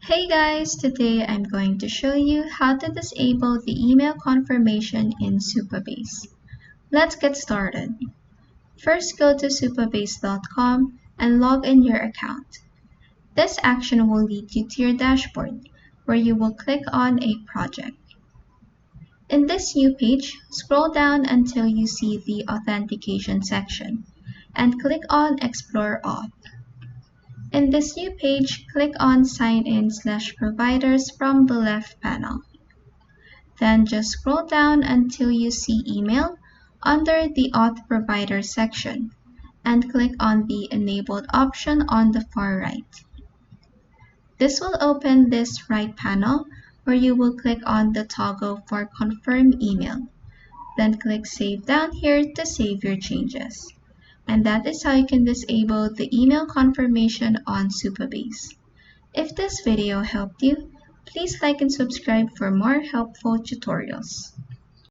Hey guys, today I'm going to show you how to disable the email confirmation in Supabase. Let's get started. First, go to supabase.com and log in your account. This action will lead you to your dashboard, where you will click on a project. In this new page, scroll down until you see the authentication section and click on Explore Auth. In this new page, click on Sign in/providers from the left panel. Then just scroll down until you see Email under the Auth Provider section and click on the Enabled option on the far right. This will open this right panel where you will click on the toggle for Confirm Email. Then click Save down here to save your changes. And that is how you can disable the email confirmation on Supabase. If this video helped you, please like and subscribe for more helpful tutorials.